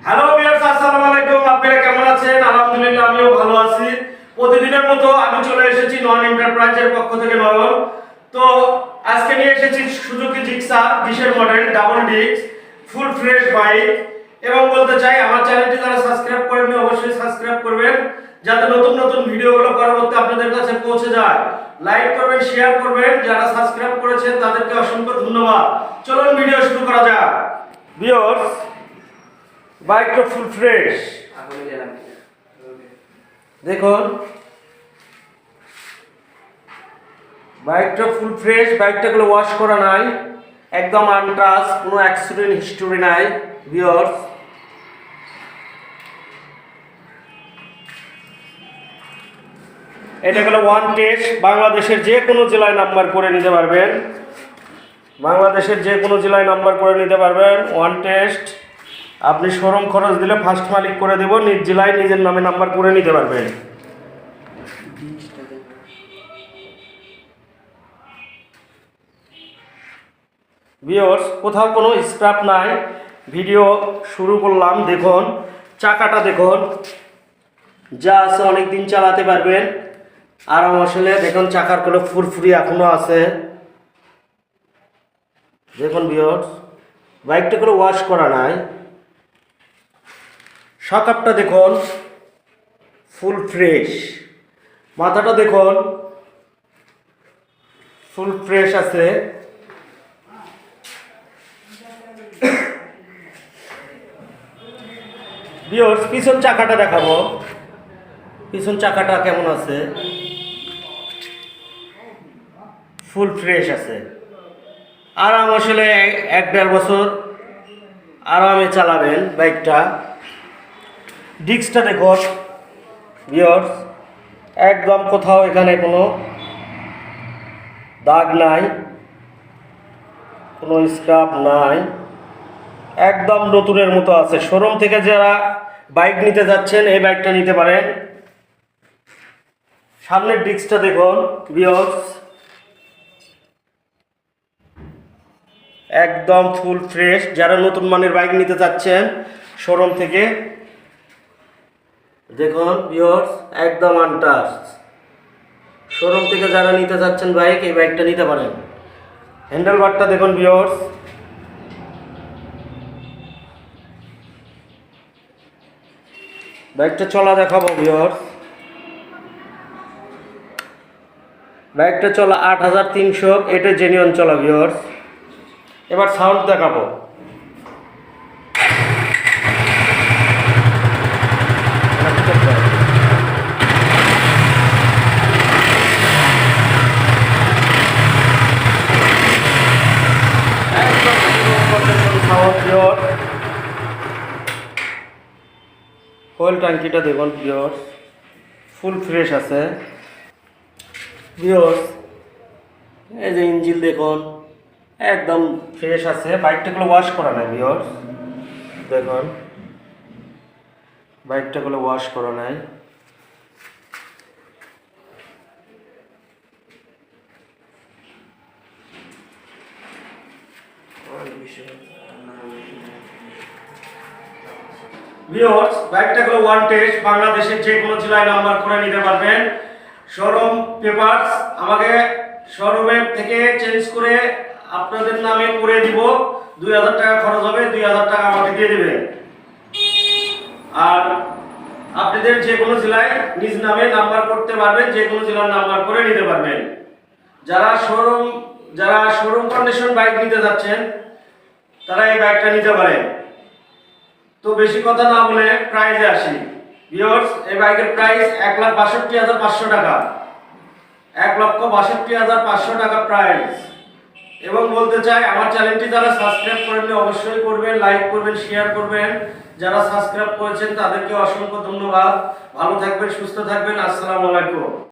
Hello viewers, আসসালামু আলাইকুম। আপনারা কেমন আছেন? আলহামদুলিল্লাহ আমিও ভালো আছি। প্রতিদিনের মতো আমি চলে এসেছি নন এন্টারপ্রাইজের পক্ষ থেকে নয়ন। তো আজকে নিয়ে এসেছি Suzuki Gixxer 20 model double disk full fresh bike. এবং বলতে চাই আমার চ্যানেলটি যারা সাবস্ক্রাইব করেননি অবশ্যই সাবস্ক্রাইব করবেন, যাতে নতুন নতুন ভিডিওগুলো পরবর্তী আপনাদের কাছে পৌঁছে যায়। লাইক করবেন, শেয়ার করবেন। যারা সাবস্ক্রাইব করেছেন তাদেরকে অসংখ্য ধন্যবাদ। চলুন ভিডিও শুরু করা যাক। ভিউয়ার্স, বাইকটা ফুল ফ্রেশ দেখুন, বাইকটা ফুল ফ্রেশ। বাইকটা গুলো ওয়াশ করা নাই, একদম আনটাচ, কোনো অ্যাক্সিডেন্ট হিস্টোরি নাই। ভিউয়ার্স, এটা হলো ওয়ান টেস্ট। বাংলাদেশের যে কোনো জেলায় নাম্বার করে নিতে পারবেন, বাংলাদেশের যে কোনো জেলায় নাম্বার করে নিতে পারবেন। ওয়ান টেস্ট, আপনি শোরুম খরচ দিলে ফার্স্ট মালিক করে দেব, নিজ জেলায় নিজের নামে নাম্বার করে নিতে পারবেন। ভিউয়ার্স, কোথাও কোনো স্ক্র্যাপ নাই। ভিডিও শুরু করলাম। দেখুন চাকাটা, দেখুন যা আছে অনেক দিন চালাতে পারবেন আরাম। আসলে দেখুন চাকার কোনো ফুরফুরি এখনো আছে। দেখুন ভিউয়ার্স, বাইকটা কোনো ওয়াশ করা নাই। শাকআপটা দেখুন ফুল ফ্রেশ। মাথাটা দেখুন ফুল ফ্রেশ আছে। ভিউয়ার্স, পিছন চাকাটা দেখাবো। পিছন চাকাটা কেমন আছে? ফুল ফ্রেশ আছে। আরাম, আসলে 1-1.5 বছর আরামে চালাবেন বাইকটা। ডিস্কটা দেখুন ভিউয়ার্স, একদম কোথাও এখানে কোনো দাগ নাই, কোনো স্ক্র্যাপ নাই, একদম নতুনের মতো আছে। শোরুম থেকে যারা বাইক নিতে যাচ্ছেন এই বাইকটা নিতে পারেন। সামনের ডিস্কটা দেখুন ভিউয়ার্স, একদম ফুল ফ্রেশ। যারা নতুন মানের বাইক নিতে যাচ্ছেন শোরুম থেকে, দেখুন ভিউয়ার্স, একদম আনটাচ। শোরুম থেকে যারা নিতে যাচ্ছেন বাইক, এই বাইকটা নিতে পারেন। হ্যান্ডেল বারটা দেখুন ভিউয়ার্স, বাইকটা চলা দেখাবো ভিউয়ার্স। বাইকটা চলা 8300, এটা জেনুইন চলা ভিউয়ার্স। এবার সাউন্ড দেখাবো। ফুয়েল ট্যাঙ্কিটা দেখুন ভিউয়ার্স, ফুল ফ্রেশ আছে। ভিউয়ার্স, এই যে ইঞ্জিন দেখুন একদম ফ্রেশ আছে। বাইকটাগুলো ওয়াশ করা নাই ভিউয়ার্স, দেখুন বাইকটাগুলো ওয়াশ করা নাই। ভিউয়ার্স, বাইকটাগুলো ওয়ান টেস্ট। বাংলাদেশের যে কোনো জেলায় নাম্বার করে নিতে পারবেন। শোরুম পেপারস আমাকে শোরুমের থেকে চেঞ্জ করে আপনাদের নামে করে দিব। 2000 টাকা খরচ হবে, 2000 টাকা আমাকে দিয়ে দেবেন। আর আপনাদের যে কোনো জেলায় নিজ নামে নাম্বার করতে পারবেন, যে কোনো জেলার নাম্বার করে নিতে পারবেন। যারা শোরুম কন্ডিশন বাইক নিতে যাচ্ছেন তারা এই বাইকটা নিতে পারেন। তো বেশি কথা না বলে প্রাইসে আসি। ভিউয়ার্স, এই বাইকের প্রাইস 1,62,500 টাকা। 1,62,500 টাকা প্রাইস। এবং বলতে চাই আমার চ্যানেলটি যারা সাবস্ক্রাইব করেননি অবশ্যই করবেন, লাইক করবেন, শেয়ার করবেন। যারা সাবস্ক্রাইব করেছেন তাদেরকে অসংখ্য ধন্যবাদ। ভালো থাকবেন, সুস্থ থাকবেন। আসসালামু আলাইকুম।